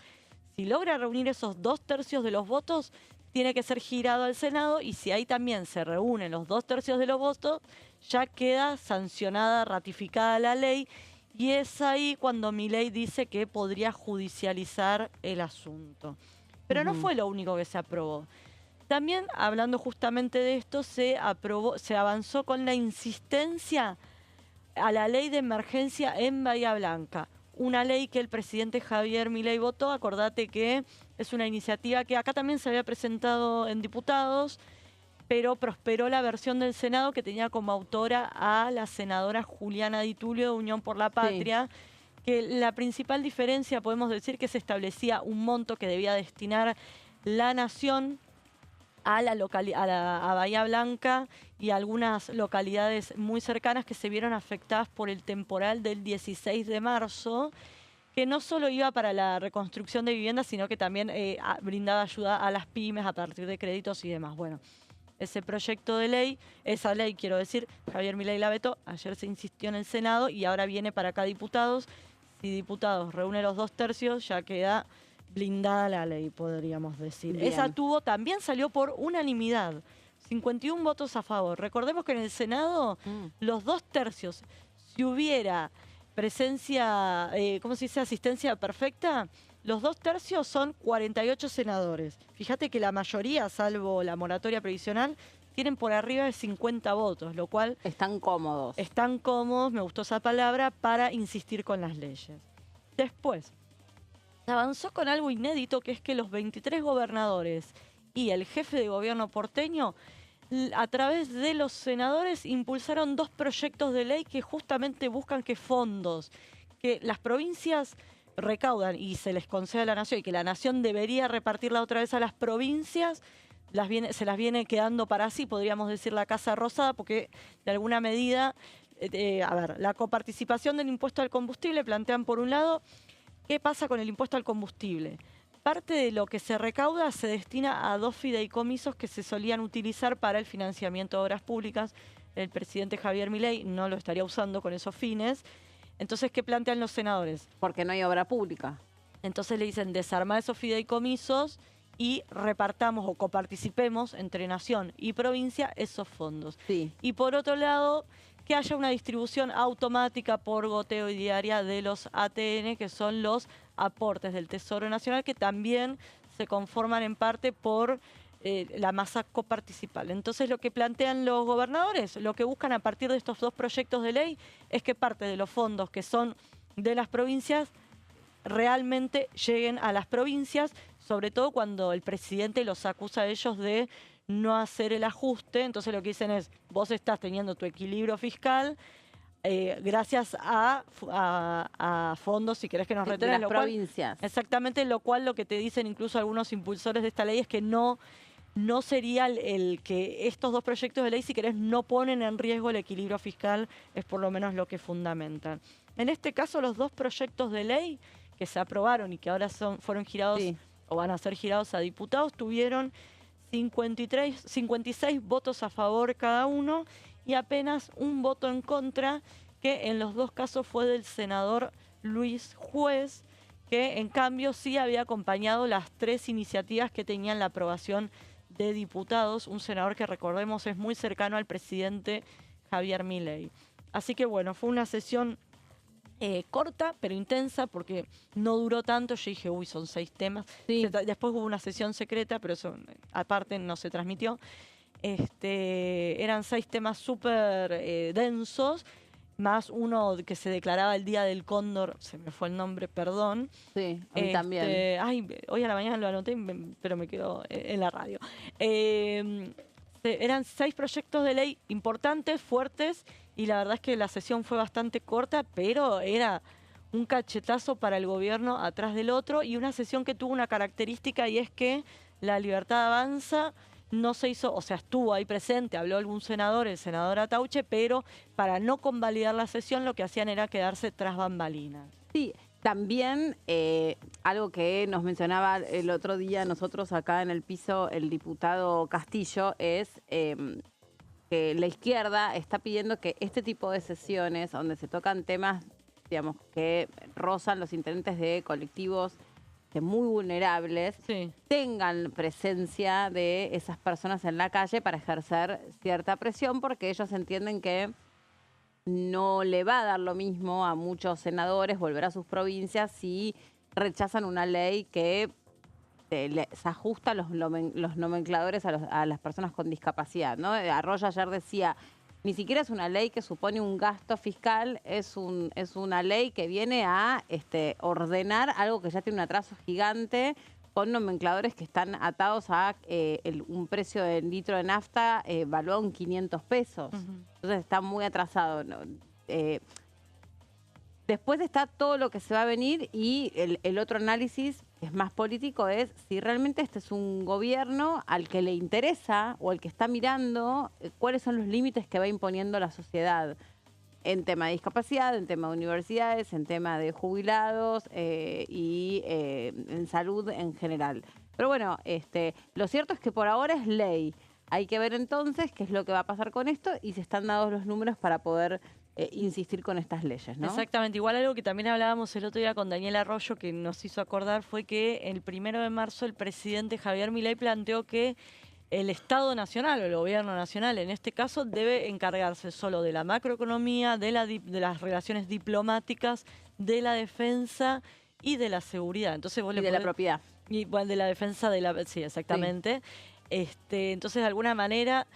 Si logra reunir esos 2/3 de los votos, tiene que ser girado al Senado y si ahí también se reúnen los 2/3 de los votos, ya queda sancionada, ratificada la ley. Y es ahí cuando Milei dice que podría judicializar el asunto. Pero no fue lo único que se aprobó. También, hablando justamente de esto, se avanzó con la insistencia a la ley de emergencia en Bahía Blanca. Una ley que el presidente Javier Milei votó. Acordate que es una iniciativa que acá también se había presentado en Diputados, pero prosperó la versión del Senado que tenía como autora a la senadora Juliana Di Tulio de Unión por la Patria, que la principal diferencia, podemos decir, que se establecía un monto que debía destinar la Nación a Bahía Blanca y a algunas localidades muy cercanas que se vieron afectadas por el temporal del 16 de marzo, que no solo iba para la reconstrucción de viviendas, sino que también brindaba ayuda a las pymes a partir de créditos y demás. Bueno, ese proyecto de ley, esa ley, quiero decir, Javier Milei la vetó, ayer se insistió en el Senado y ahora viene para acá Diputados. Si Diputados reúne los 2/3, ya queda blindada la ley, podríamos decir. Bien. Esa también salió por unanimidad, 51 votos a favor. Recordemos que en el Senado los 2/3, si hubiera presencia, ¿cómo se dice?, asistencia perfecta, los 2/3 son 48 senadores. Fíjate que la mayoría, salvo la moratoria previsional, tienen por arriba de 50 votos, lo cual... Están cómodos. Están cómodos, me gustó esa palabra, para insistir con las leyes. Después, se avanzó con algo inédito, que es que los 23 gobernadores y el jefe de gobierno porteño, a través de los senadores, impulsaron 2 proyectos de ley que justamente buscan que fondos, que las provincias recaudan y se les concede a la Nación y que la Nación debería repartirla otra vez a las provincias, se las viene quedando para sí, podríamos decir la Casa Rosada, porque de alguna medida, la coparticipación del impuesto al combustible, plantean por un lado, ¿qué pasa con el impuesto al combustible? Parte de lo que se recauda se destina a 2 fideicomisos que se solían utilizar para el financiamiento de obras públicas. El presidente Javier Milei no lo estaría usando con esos fines. Entonces, ¿qué plantean los senadores? Porque no hay obra pública. Entonces le dicen desarmar esos fideicomisos y repartamos o coparticipemos entre nación y provincia esos fondos. Sí. Y por otro lado, que haya una distribución automática por goteo y diaria de los ATN, que son los aportes del Tesoro Nacional, que también se conforman en parte por la masa coparticipal. Entonces, lo que plantean los gobernadores, lo que buscan a partir de estos dos proyectos de ley, es que parte de los fondos que son de las provincias realmente lleguen a las provincias, sobre todo cuando el presidente los acusa a ellos de no hacer el ajuste. Entonces lo que dicen es, vos estás teniendo tu equilibrio fiscal gracias a fondos, si querés que nos retengan. De las provincias. Exactamente, lo cual lo que te dicen incluso algunos impulsores de esta ley es que no sería el que estos dos proyectos de ley, si querés, no ponen en riesgo el equilibrio fiscal, es por lo menos lo que fundamentan. En este caso, los dos proyectos de ley que se aprobaron y que ahora fueron girados o van a ser girados a diputados, tuvieron 56 votos a favor cada uno y apenas un voto en contra, que en los dos casos fue del senador Luis Juez, que en cambio sí había acompañado las tres iniciativas que tenían la aprobación de diputados, un senador que recordemos es muy cercano al presidente Javier Milei. Así que bueno, fue una sesión corta pero intensa porque no duró tanto. Yo dije, uy, son 6 temas. Sí. Después hubo una sesión secreta, pero eso aparte no se transmitió. Eran 6 temas súper densos, más uno que se declaraba el Día del Cóndor, se me fue el nombre, perdón. Sí, a mí también. Ay, hoy a la mañana lo anoté, pero me quedo en la radio. Eran 6 proyectos de ley importantes, fuertes, y la verdad es que la sesión fue bastante corta, pero era un cachetazo para el gobierno atrás del otro, y una sesión que tuvo una característica, y es que La Libertad Avanza no se hizo, o sea, estuvo ahí presente, habló algún senador, el senador Atauche, pero para no convalidar la sesión lo que hacían era quedarse tras bambalinas. Sí, también algo que nos mencionaba el otro día nosotros acá en el piso el diputado Castillo es que la izquierda está pidiendo que este tipo de sesiones donde se tocan temas, digamos, que rozan los intereses de colectivos muy vulnerables, tengan presencia de esas personas en la calle para ejercer cierta presión, porque ellos entienden que no le va a dar lo mismo a muchos senadores volver a sus provincias si rechazan una ley que se ajusta a los nomencladores a las personas con discapacidad, ¿no? Arroyo ayer decía, ni siquiera es una ley que supone un gasto fiscal, es una ley que viene a ordenar algo que ya tiene un atraso gigante, con nomencladores que están atados a un precio del litro de nafta valuado en 500 pesos. Entonces está muy atrasado, ¿no? Después está todo lo que se va a venir, y el otro análisis, que es más político, es si realmente este es un gobierno al que le interesa o al que está mirando cuáles son los límites que va imponiendo la sociedad en tema de discapacidad, en tema de universidades, en tema de jubilados y en salud en general. Pero bueno, lo cierto es que por ahora es ley. Hay que ver entonces qué es lo que va a pasar con esto y si están dados los números para poder insistir con estas leyes, ¿no? Exactamente. Igual algo que también hablábamos el otro día con Daniel Arroyo, que nos hizo acordar, fue que el 1 de marzo el presidente Javier Milei planteó que el Estado Nacional o el Gobierno Nacional, en este caso, debe encargarse solo de la macroeconomía, de las relaciones diplomáticas, de la defensa y de la seguridad. Entonces vos de la propiedad. Y bueno, de la defensa de la... Sí, exactamente. Sí. Entonces, de alguna manera...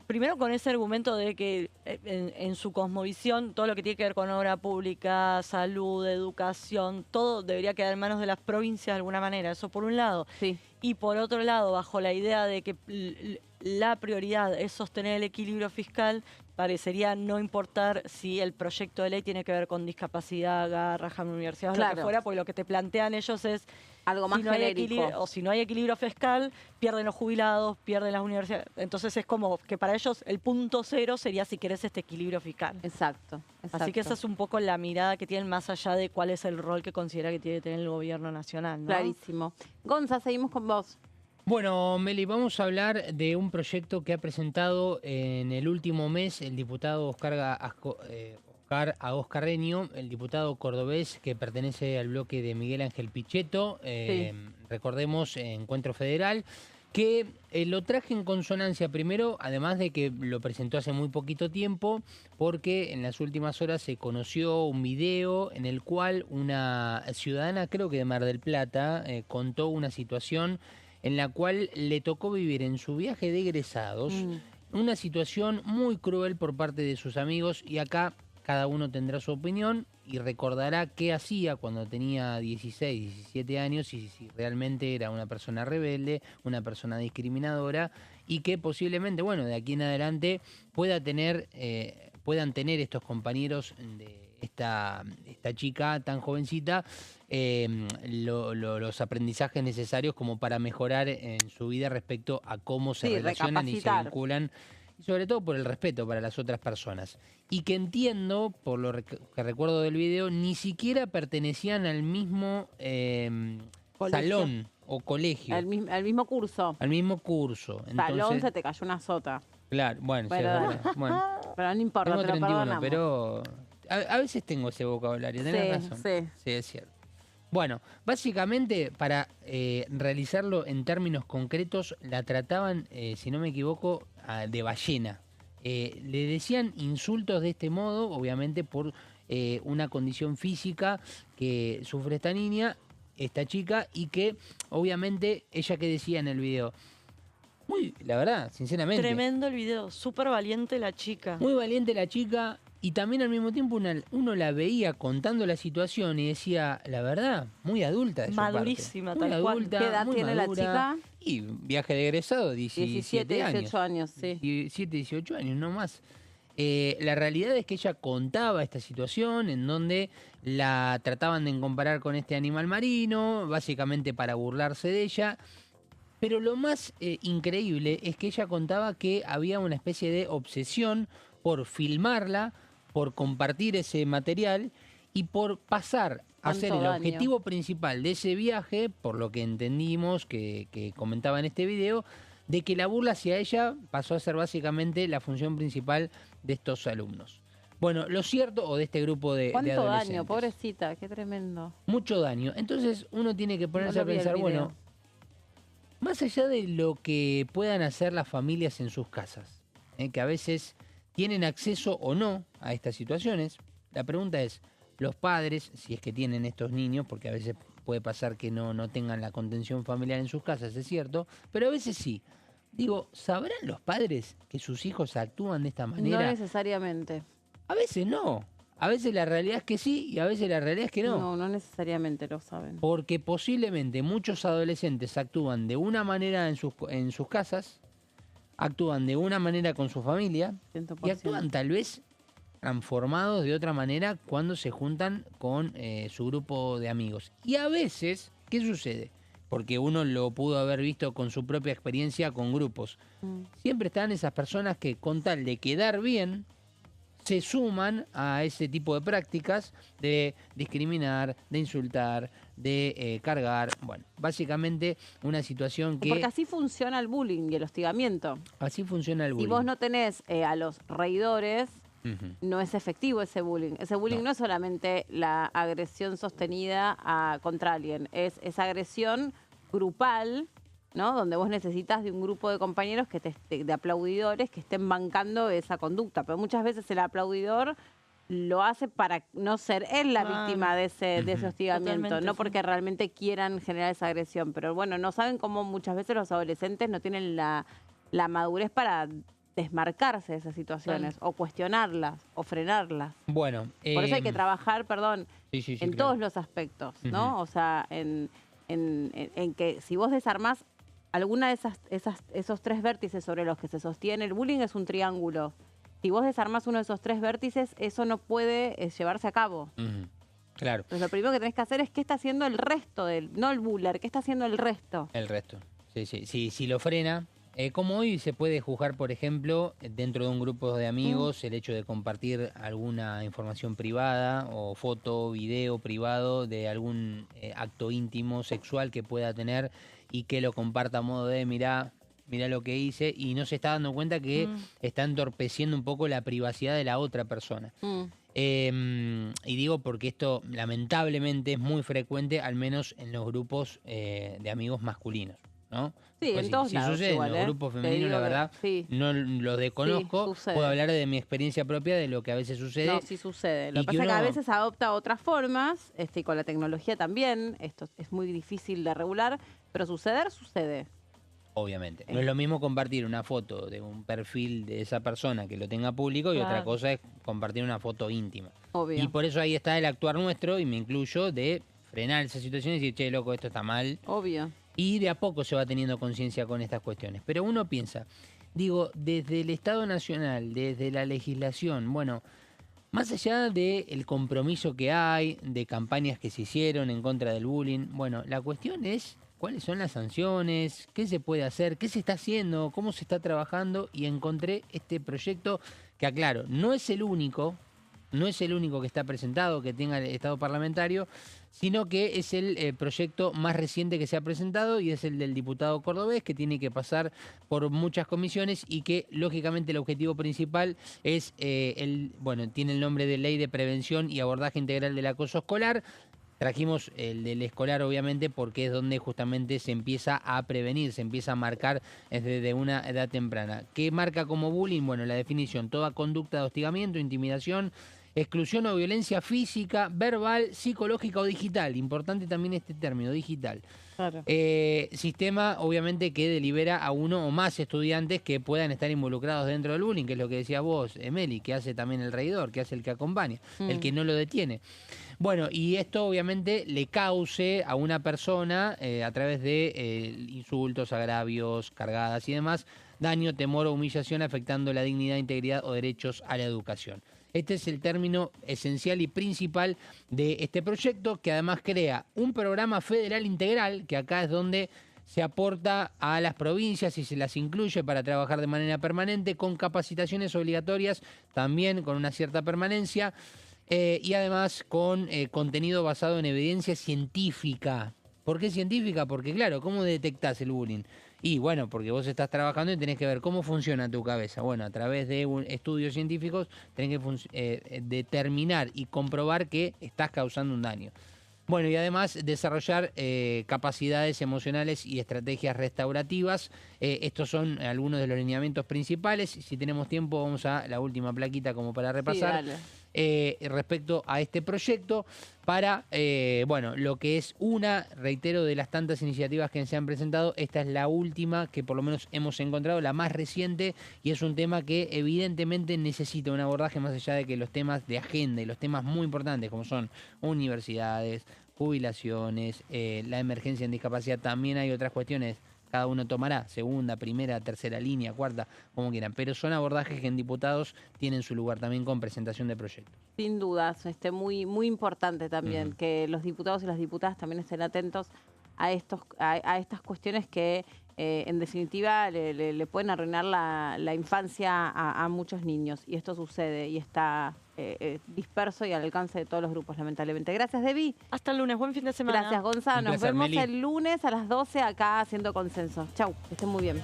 Primero con ese argumento de que en su cosmovisión todo lo que tiene que ver con obra pública, salud, educación, todo debería quedar en manos de las provincias de alguna manera, eso por un lado. Sí. Y por otro lado, bajo la idea de que la prioridad es sostener el equilibrio fiscal, parecería no importar si el proyecto de ley tiene que ver con discapacidad, garraja, universidad, o lo que fuera, porque lo que te plantean ellos es algo más genérico. O si no hay equilibrio fiscal, pierden los jubilados, pierden las universidades. Entonces es como que para ellos el punto cero sería, si querés, este equilibrio fiscal. Exacto. Así que esa es un poco la mirada que tienen, más allá de cuál es el rol que considera que tiene que tener el gobierno nacional, ¿no? Clarísimo. Gonza, seguimos con vos. Bueno, Meli, vamos a hablar de un proyecto que ha presentado en el último mes el diputado Oscar a Oscar Reño, el diputado cordobés que pertenece al bloque de Miguel Ángel Pichetto, recordemos, Encuentro Federal, que lo traje en consonancia primero, además de que lo presentó hace muy poquito tiempo, porque en las últimas horas se conoció un video en el cual una ciudadana, creo que de Mar del Plata, contó una situación en la cual le tocó vivir en su viaje de egresados una situación muy cruel por parte de sus amigos, y acá cada uno tendrá su opinión y recordará qué hacía cuando tenía 16, 17 años y si realmente era una persona rebelde, una persona discriminadora, y que posiblemente, bueno, de aquí en adelante puedan tener estos compañeros de esta chica tan jovencita los aprendizajes necesarios como para mejorar en su vida respecto a cómo se relacionan y se vinculan, y sobre todo por el respeto para las otras personas. Y que entiendo, por lo que recuerdo del video, ni siquiera pertenecían al mismo salón o colegio. Al mismo curso. Al mismo curso. Salón, Entonces, se te cayó una sota. claro, bueno, sí, es Pero, verdad. Bueno, pero no importa, tengo te lo 31, perdonamos. pero a veces tengo ese vocabulario, tenés razón. Sí. Es cierto. Bueno, básicamente para realizarlo en términos concretos, la trataban, si no me equivoco, de ballena. Le decían insultos de este modo, obviamente por una condición física que sufre esta niña, esta chica, y que obviamente ella, que decía en el video, la verdad, sinceramente, Tremendo el video, súper valiente la chica. muy valiente la chica, y también al mismo tiempo uno la veía contando la situación y decía, la verdad, muy adulta de su Madurísima, parte. Muy tal cual. adulta, ¿Qué edad muy tiene madura. la chica? Y viaje de egresado, 17 años. 18 años, sí. 17, 18 años, no más. La realidad es que ella contaba esta situación en donde la trataban de comparar con este animal marino, básicamente para burlarse de ella. Pero lo más increíble es que ella contaba que había una especie de obsesión por filmarla, por compartir ese material y por pasar a ser el objetivo principal de ese viaje, por lo que entendimos que comentaba en este video, de que la burla hacia ella pasó a ser básicamente la función principal de estos alumnos. Bueno, lo cierto, o de este grupo de ¿Cuánto adolescentes. daño? Pobrecita, qué tremendo. Mucho daño. Entonces uno tiene que ponerse a pensar, bueno, más allá de lo que puedan hacer las familias en sus casas, que a veces tienen acceso o no a estas situaciones, la pregunta es, los padres, si es que tienen estos niños, porque a veces puede pasar que no tengan la contención familiar en sus casas, es cierto, pero a veces sí. Digo, ¿sabrán los padres que sus hijos actúan de esta manera? No necesariamente. A veces no. A veces la realidad es que sí y a veces la realidad es que no. No necesariamente lo saben. Porque posiblemente muchos adolescentes actúan de una manera en sus casas, actúan de una manera con su familia 100%. y actúan tal vez transformados de otra manera cuando se juntan con su grupo de amigos. Y a veces, ¿qué sucede? Porque uno lo pudo haber visto con su propia experiencia con grupos. Siempre están esas personas que, con tal de quedar bien, se suman a ese tipo de prácticas de discriminar, de insultar, de cargar. Bueno, básicamente una situación que... Porque así funciona el bullying y el hostigamiento. Así funciona el bullying. Si vos no tenés a los reidores, no es efectivo ese bullying. Ese bullying no es solamente la agresión sostenida contra alguien, es esa agresión grupal, ¿no? Donde vos necesitas de un grupo de compañeros, de aplaudidores, que estén bancando esa conducta. Pero muchas veces el aplaudidor lo hace para no ser él la víctima de ese hostigamiento, Totalmente, no porque realmente quieran generar esa agresión. Pero bueno, no saben cómo muchas veces los adolescentes no tienen la madurez para desmarcarse de esas situaciones, o cuestionarlas, o frenarlas. Bueno, por eso hay que trabajar, en claro. todos los aspectos, ¿no? O sea, en que si vos desarmás alguna de esos tres vértices sobre los que se sostiene el bullying, es un triángulo. Si vos desarmás uno de esos tres vértices, eso no puede llevarse a cabo. Claro. Entonces lo primero que tenés que hacer es qué está haciendo el resto no el buller, qué está haciendo el resto. El resto. Sí, si lo frena. Como hoy se puede juzgar, por ejemplo, dentro de un grupo de amigos, el hecho de compartir alguna información privada o foto, video privado de algún acto íntimo, sexual que pueda tener y que lo comparta a modo de mirá lo que hice, y no se está dando cuenta que está entorpeciendo un poco la privacidad de la otra persona. Y digo porque esto lamentablemente es muy frecuente, al menos en los grupos de amigos masculinos, ¿no? Sí, Pues en todos si lados sucede igual, en los grupos femeninos, la verdad, sí. no lo desconozco. Sí, sucede. Puedo hablar de mi experiencia propia, de lo que a veces sucede. No, sí sucede. Lo Y que que pasa es que a uno- veces adopta otras formas, y con la tecnología también. Esto es muy difícil de regular, pero sucede. Obviamente. No es lo mismo compartir una foto de un perfil de esa persona que lo tenga público y otra Claro. cosa es compartir una foto íntima. Obvio. Y por eso ahí está el actuar nuestro, y me incluyo, de frenar esa situación y decir, che, loco, esto está mal. Obvio. Y de a poco se va teniendo conciencia con estas cuestiones. Pero uno piensa, digo, desde el Estado Nacional, desde la legislación, bueno, más allá del compromiso que hay, de campañas que se hicieron en contra del bullying, bueno, la cuestión es cuáles son las sanciones, qué se puede hacer, qué se está haciendo, cómo se está trabajando, y encontré este proyecto que, aclaro, no es el único que está presentado, que tenga el Estado parlamentario, sino que es el proyecto más reciente que se ha presentado, y es el del diputado cordobés, que tiene que pasar por muchas comisiones y que, lógicamente, el objetivo principal es, tiene el nombre de Ley de Prevención y Abordaje Integral del Acoso Escolar. Trajimos el del escolar, obviamente, porque es donde justamente se empieza a prevenir, se empieza a marcar desde una edad temprana. ¿Qué marca como bullying? Bueno, la definición: toda conducta de hostigamiento, intimidación, exclusión o violencia física, verbal, psicológica o digital. Importante también este término, digital. Claro. Sistema, obviamente, que delibera a uno o más estudiantes que puedan estar involucrados dentro del bullying, que es lo que decías vos, Meli, que hace también el reidor, que hace el que acompaña, el que no lo detiene. Bueno, y esto obviamente le cause a una persona, a través de insultos, agravios, cargadas y demás, daño, temor o humillación, afectando la dignidad, integridad o derechos a la educación. Este es el término esencial y principal de este proyecto, que además crea un programa federal integral, que acá es donde se aporta a las provincias y se las incluye para trabajar de manera permanente, con capacitaciones obligatorias, también con una cierta permanencia, y además con contenido basado en evidencia científica. ¿Por qué científica? Porque, claro, ¿cómo detectás el bullying? Y bueno, porque vos estás trabajando y tenés que ver cómo funciona tu cabeza. Bueno, a través de estudios científicos tenés que determinar y comprobar que estás causando un daño. Bueno, y además desarrollar capacidades emocionales y estrategias restaurativas. Estos son algunos de los lineamientos principales. Si tenemos tiempo, vamos a la última plaquita como para repasar. Sí, dale. Respecto a este proyecto, para lo que es reitero, de las tantas iniciativas que se han presentado, esta es la última que por lo menos hemos encontrado, la más reciente, y es un tema que evidentemente necesita un abordaje más allá de que los temas de agenda y los temas muy importantes como son universidades, jubilaciones, la emergencia en discapacidad. También hay otras cuestiones. Cada uno tomará segunda, primera, tercera línea, cuarta, como quieran. Pero son abordajes que en diputados tienen su lugar también con presentación de proyectos. Sin dudas, muy, muy importante también que los diputados y las diputadas también estén atentos a estas cuestiones que en definitiva le pueden arruinar la infancia a muchos niños. Y esto sucede y está disperso y al alcance de todos los grupos, lamentablemente. Gracias, Debbie. Hasta el lunes, buen fin de semana. Gracias, Gonzalo. Un Nos placer, vemos Meli. el lunes a las 12 acá haciendo consenso. Chau, que estén muy bien.